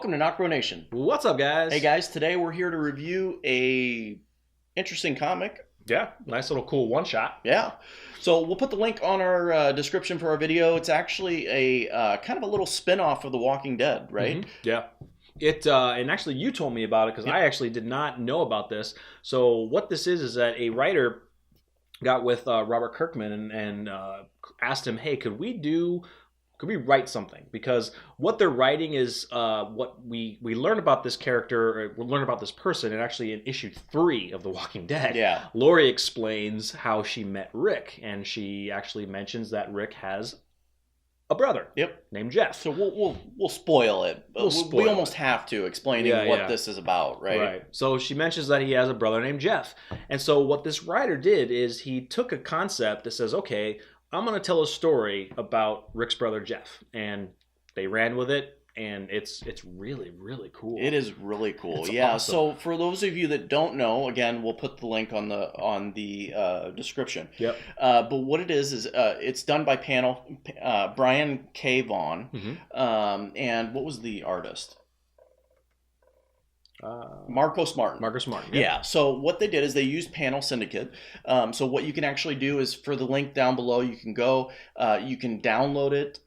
Welcome to NocBro Nation. What's up, guys? Hey guys, today we're here to review a interesting comic. Yeah, nice little cool one-shot. Yeah. So we'll put the link on our description for our video. It's actually a kind of a little spin-off of The Walking Dead, right? Mm-hmm. Yeah. And actually you told me about it because I actually did not know about this. So what this is that a writer got with Robert Kirkman and asked him, hey, could we write something? Because what they're writing is what we learn about this character, or we learn about this person, and actually in issue 3 of The Walking Dead, Yeah. Lori explains how she met Rick, and she actually mentions that Rick has a brother, named Jeff. So we'll spoil it. We almost have to explaining what this is about, right? Right. So she mentions that he has a brother named Jeff, and so what this writer did is he took a concept that says, okay, I'm going to tell a story about Rick's brother Jeff, and they ran with it, and it's really, really cool. It is really cool. It's yeah. awesome. So for those of you that don't know, again, we'll put the link on the description. Yep. But what it is it's done by Brian K. Vaughan. Mm-hmm. And what was the artist? Marcos Martin. Marcos Martin. Yeah. So what they did is they used Panel Syndicate. So what you can actually do is for the link down below, you can go, you can download it,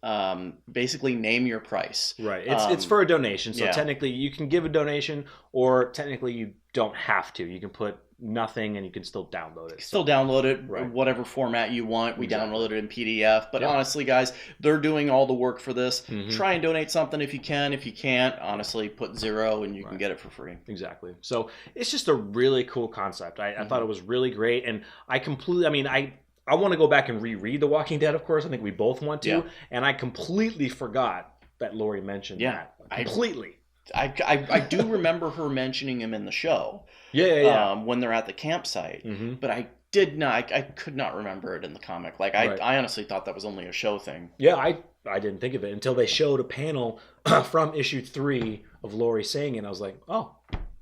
basically name your price. Right. It's for a donation. So technically you can give a donation, or technically you don't have to. You can put nothing and you can still download it. Still download it, right. Whatever format you want. We download it in PDF. But honestly, guys, they're doing all the work for this. Mm-hmm. Try and donate something if you can. If you can't, honestly, put $0 and you can get it for free. Exactly. So it's just a really cool concept. I thought it was really great. And I want to go back and reread The Walking Dead, of course. I think we both want to. Yeah. And I completely forgot that Lori mentioned that. Completely. I do remember her mentioning him in the show. Yeah. When they're at the campsite. Mm-hmm. But I could not remember it in the comic. Like, I honestly thought that was only a show thing. Yeah, I didn't think of it until they showed a panel from issue 3 of Lori saying it. And I was like, oh,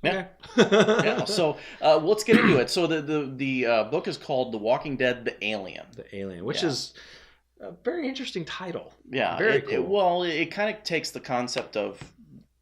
okay. Yeah. So let's get into it. So the book is called The Walking Dead: The Alien. The Alien, which is a very interesting title. Yeah. Very cool. It kind of takes the concept of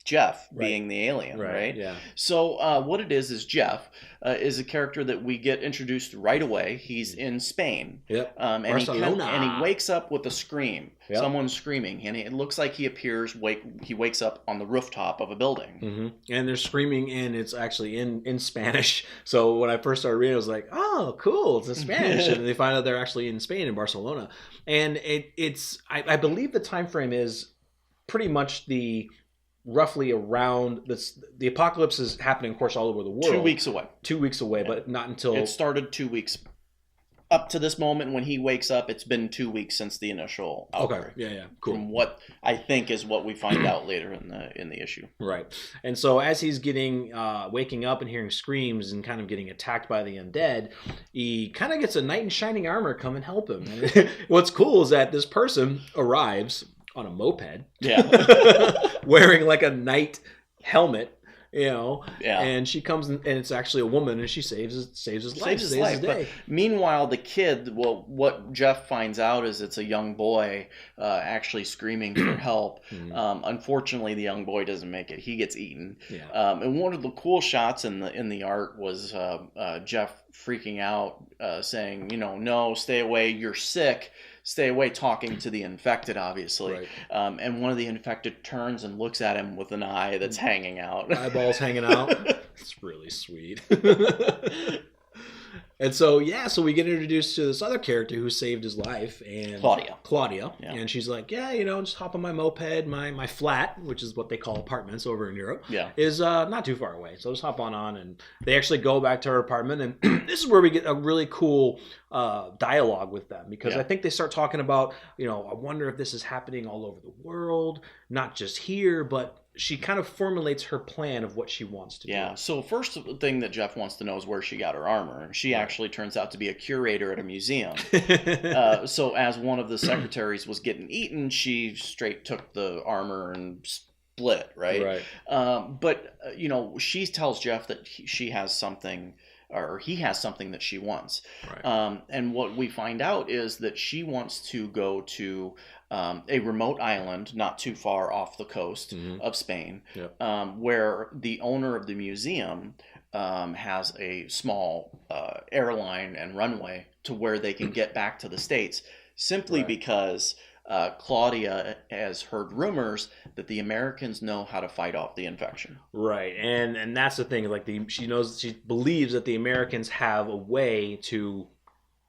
Jeff being the alien, right? Yeah. So what it is Jeff is a character that we get introduced right away. He's in Spain. Yep. Barcelona. And he wakes up with a scream. Yep. Someone's screaming, and it looks like he wakes up on the rooftop of a building. Mm-hmm. And they're screaming, and it's actually in Spanish. So when I first started reading, I was like, oh, cool, it's in Spanish. And they find out they're actually in Spain, in Barcelona. And I believe the time frame is pretty much roughly around this. The apocalypse is happening, of course, all over the world. 2 weeks away. 2 weeks away, but not until it started 2 weeks. Up to this moment when he wakes up, it's been 2 weeks since the initial outbreak. Okay. Yeah. Cool. From what I think is what we find out later in the issue. Right. And so as he's waking up and hearing screams and kind of getting attacked by the undead, he kind of gets a knight in shining armor come and help him. What's cool is that this person arrives on a moped. Yeah. Wearing like a knight helmet, and she comes and it's actually a woman, and she saves his life. But meanwhile, the kid, what Jeff finds out is it's a young boy actually screaming for help. Mm-hmm. Unfortunately, the young boy doesn't make it. He gets eaten. Yeah. And one of the cool shots in the art was Jeff freaking out, saying, no, stay away, you're sick. Stay away, talking to the infected, obviously. Right. And one of the infected turns and looks at him with an eye that's hanging out. Eyeballs hanging out. It's really sweet. And so we get introduced to this other character who saved his life, and Claudia. Yeah. And she's like, just hop on my moped. My flat, which is what they call apartments over in Europe, is not too far away. So just hop on, and they actually go back to her apartment, and this is where we get a really cool dialogue with them, because I think they start talking about, I wonder if this is happening all over the world, not just here, but she kind of formulates her plan of what she wants to do. Yeah, so first thing that Jeff wants to know is where she got her armor. She actually turns out to be a curator at a museum. So as one of the secretaries was getting eaten, she straight took the armor and split, right? Right. But she tells Jeff that she has something or he has something that she wants. Right. And what we find out is that she wants to go to a remote island not too far off the coast of Spain, where the owner of the museum has a small airline and runway to where they can get back to the States, simply because Claudia has heard rumors that the Americans know how to fight off the infection. Right, and that's the thing. Like she believes that the Americans have a way to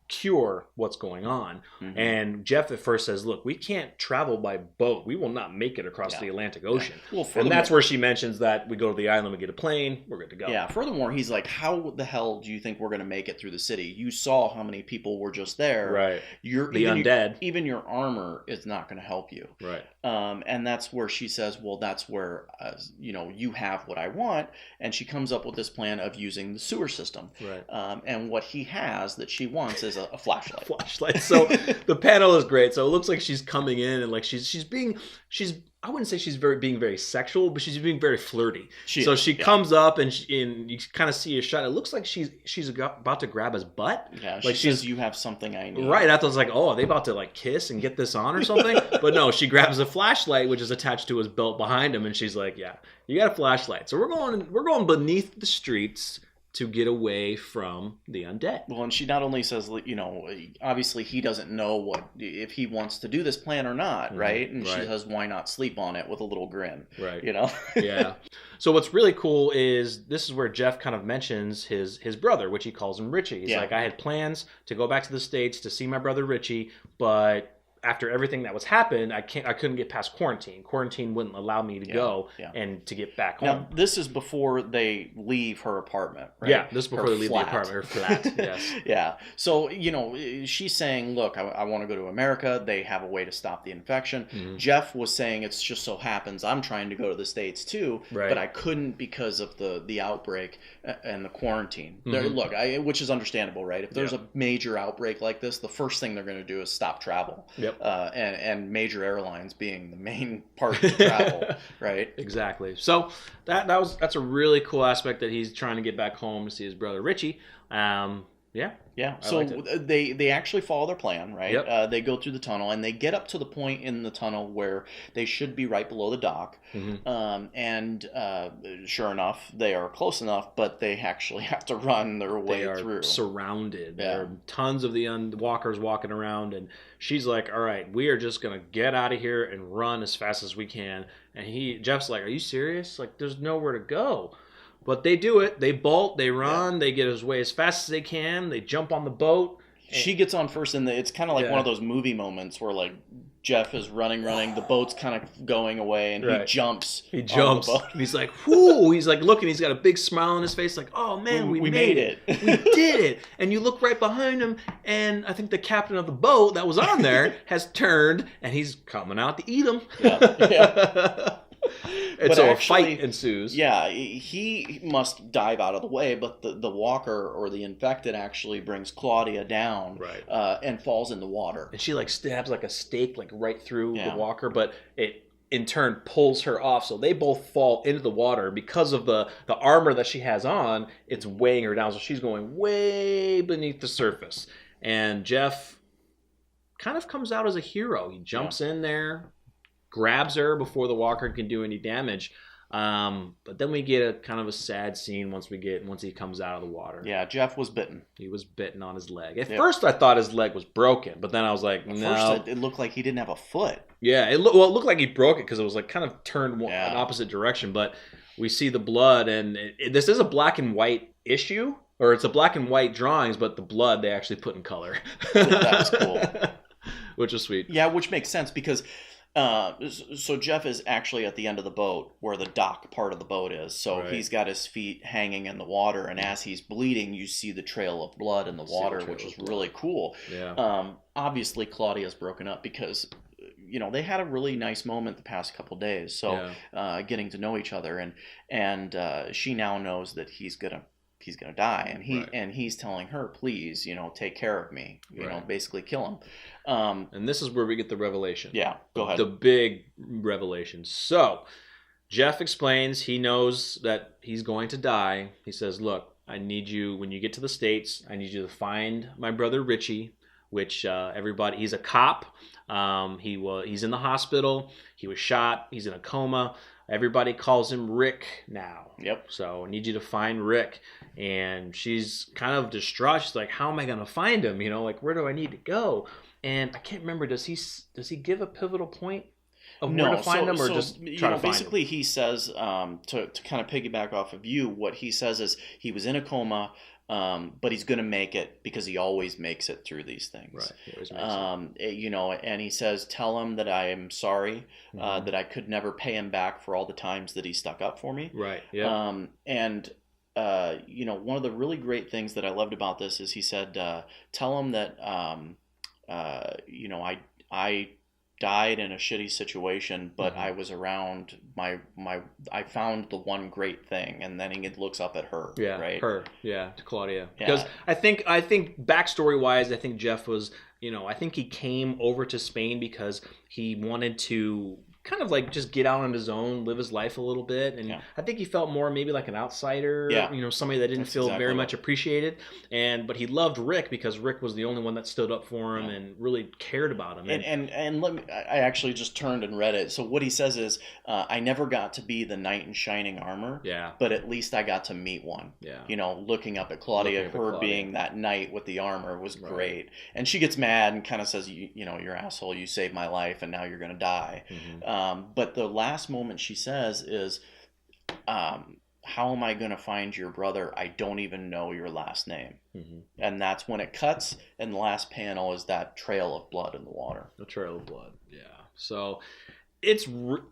cure what's going on. And Jeff at first says, look, we can't travel by boat. We will not make it across the Atlantic Ocean. Well, and that's where she mentions that we go to the island, we get a plane, we're good to go. Yeah, furthermore, he's like, how the hell do you think we're going to make it through the city? You saw how many people were just there. Right. The undead. Even your armor is not going to help you. Right. And that's where she says, well, that's where, you have what I want. And she comes up with this plan of using the sewer system. Right. And what he has that she wants is a flashlight. So the panel is great. So it looks like she's coming in and like she's I wouldn't say she's being very sexual, but she's being very flirty. She comes up and you kind of see a shot. It looks like she's about to grab his butt. Yeah, like she says, you have something I need. Right. I thought it was like, oh, are they about to like kiss and get this on or something? But no, she grabs a flashlight, which is attached to his belt behind him, and she's like, yeah, you got a flashlight. So we're going beneath the streets to get away from the undead. Well, and she not only says, obviously he doesn't know if he wants to do this plan or not, right? And she says, why not sleep on it, with a little grin, right? Yeah. So what's really cool is this is where Jeff kind of mentions his brother, which he calls him Richie. He's like, I had plans to go back to the States to see my brother Richie, but after everything that was happened, I couldn't get past quarantine. Quarantine wouldn't allow me to go and to get back home. Now, this is before they leave her apartment, right? Yeah, this is before they leave the apartment, her flat, yes. Yeah. So, she's saying, look, I want to go to America. They have a way to stop the infection. Jeff was saying, it's just so happens I'm trying to go to the States too, but I couldn't because of the outbreak and the quarantine. Look, which is understandable, right? If there's a major outbreak like this, the first thing they're going to do is stop travel. Yep. And major airlines being the main part of travel, right? Exactly. So that's a really cool aspect that he's trying to get back home to see his brother Richie. Yeah. So they actually follow their plan, right? Yep. They go through the tunnel and they get up to the point in the tunnel where they should be right below the dock. And sure enough, they are close enough, but they actually have to run their way through. They are surrounded. Yeah. There are tons of the walkers walking around, and she's like, all right, we are just going to get out of here and run as fast as we can. And Jeff's like, are you serious? Like, there's nowhere to go. But they do it. They bolt, they run, they get away as fast as they can. They jump on the boat. She gets on first, and it's kind of like one of those movie moments where like Jeff is running, the boat's kind of going away, and he jumps. He jumps. On the boat. And he's like, whoo! He's like looking. He's got a big smile on his face, like, oh man, we made it. We did it. And you look right behind him, and I think the captain of the boat that was on there has turned, and he's coming out to eat him. Yeah. And so actually, a fight ensues. Yeah, he must dive out of the way, but the walker or the infected actually brings Claudia down, and falls in the water. And she like stabs like a stake like right through the walker, but it in turn pulls her off. So they both fall into the water because of the armor that she has on. It's weighing her down, so she's going way beneath the surface. And Jeff kind of comes out as a hero. He jumps in there, grabs her before the walker can do any damage. But then we get a kind of a sad scene once he comes out of the water. Yeah, Jeff was bitten. He was bitten on his leg. At first I thought his leg was broken, but then I was like, no. At first it looked like he didn't have a foot. Yeah, it looked like he broke it because it was like kind of turned an opposite direction. But we see the blood, and this is a black and white issue, or it's a black and white drawings, but the blood they actually put in color. That was cool. Which is sweet. Yeah, which makes sense because so Jeff is actually at the end of the boat where the dock part of the boat is. So he's got his feet hanging in the water, and as he's bleeding, you see the trail of blood in the water, which is really cool. Yeah. Obviously, Claudia's broken up because they had a really nice moment the past couple days. So getting to know each other, and she now knows that he's gonna die, and he's telling her, please, take care of me, basically kill him. And this is where we get the revelation. Yeah, go ahead. The big revelation. So Jeff explains he knows that he's going to die. He says, look, I need you, when you get to the States, I need you to find my brother Richie, which everybody, he's a cop. He's in the hospital. He was shot. He's in a coma. Everybody calls him Rick now. Yep. So I need you to find Rick. And she's kind of distraught. She's like, how am I going to find him? You know, like, where do I need to go? And I can't remember, does he give a pivotal point of where to find them, or just try to find basically him? He says, to kind of piggyback off of you, what he says is he was in a coma, but he's going to make it because he always makes it through these things. Right. He always makes it. You know, and he says, tell him that I am sorry, that I could never pay him back for all the times that he stuck up for me. Right. Yeah. You know, one of the really great things that I loved about this is he said, tell him that, you know, I died in a shitty situation, but I was around I found the one great thing, and then he looks up at her. Yeah, right. Her. Yeah, to Claudia. Yeah. Because I think backstory wise, I think Jeff was, you know, I think he came over to Spain because he wanted to kind of like just get out on his own, live his life a little bit. And I think he felt more maybe like an outsider, you know, somebody that didn't feel very much appreciated. But he loved Rick because Rick was the only one that stood up for him and really cared about him. And let me, I actually just turned and read it. So what he says is, I never got to be the knight in shining armor, but at least I got to meet one. Yeah. You know, looking up at Claudia, being that knight with the armor was great. And she gets mad and kind of says, you know, you're an asshole, you saved my life, and now you're going to die. But the last moment she says is, how am I going to find your brother? I don't even know your last name. And that's when it cuts, and the last panel is that trail of blood in the water. The trail of blood, yeah. So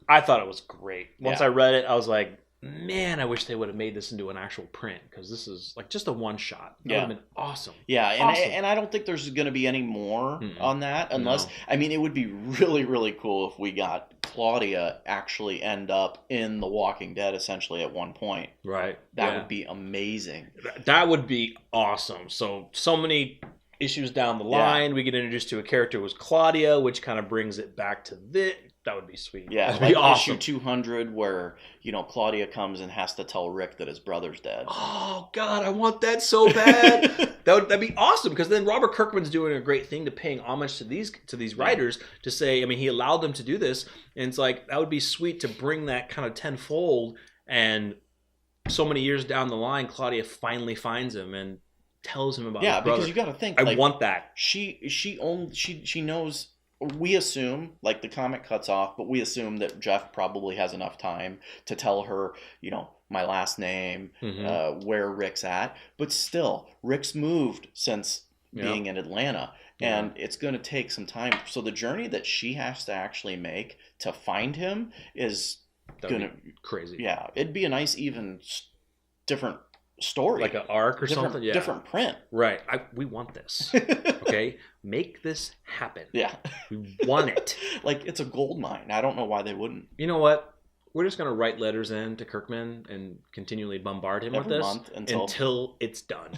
I thought it was great. Once I read it, I was like, man, I wish they would have made this into an actual print, because this is like just a one shot. That would have been awesome. Yeah, and I don't think there's going to be any more on that, unless, I mean, it would be really, really cool if we got Claudia actually end up in The Walking Dead essentially at one point. Right. That would be amazing. That would be awesome. So many issues down the line, we get introduced to a character who was Claudia, which kind of brings it back to this. That would be sweet. Yeah, that'd be awesome. Issue 200, where, you know, Claudia comes and has to tell Rick that his brother's dead. Oh God, I want that so bad. that'd be awesome, because then Robert Kirkman's doing a great thing to paying homage to these writers, to say, I mean, he allowed them to do this, and it's like, that would be sweet to bring that kind of tenfold. And so many years down the line, Claudia finally finds him and tells him about his brother. Because you got to think, I want that. She knows. We assume, like, the comic cuts off, but we assume that Jeff probably has enough time to tell her, you know, my last name, where Rick's at. But still, Rick's moved since being in Atlanta, and it's going to take some time. So the journey that she has to actually make to find him is going to be crazy. Yeah, it'd be a nice, even different story, like an arc or something. Different print. Right. We want this. Okay, make this happen. Yeah, we want it. Like, it's a gold mine. I don't know why they wouldn't. You know what? We're just gonna write letters in to Kirkman and continually bombard him every with this month until it's done.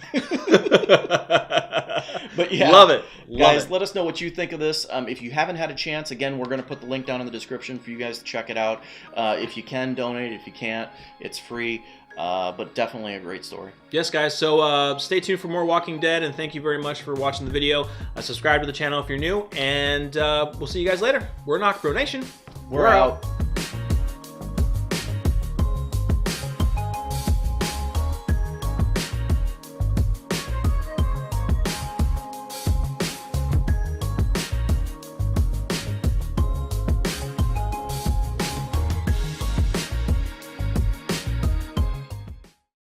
But yeah, love it, guys. Let us know what you think of this. If you haven't had a chance, again, we're gonna put the link down in the description for you guys to check it out. If you can, donate. If you can't, it's free. But definitely a great story. Yes, guys. So stay tuned for more Walking Dead, and thank you very much for watching the video. Subscribe to the channel if you're new, and we'll see you guys later. We're NocBro Nation. We're out.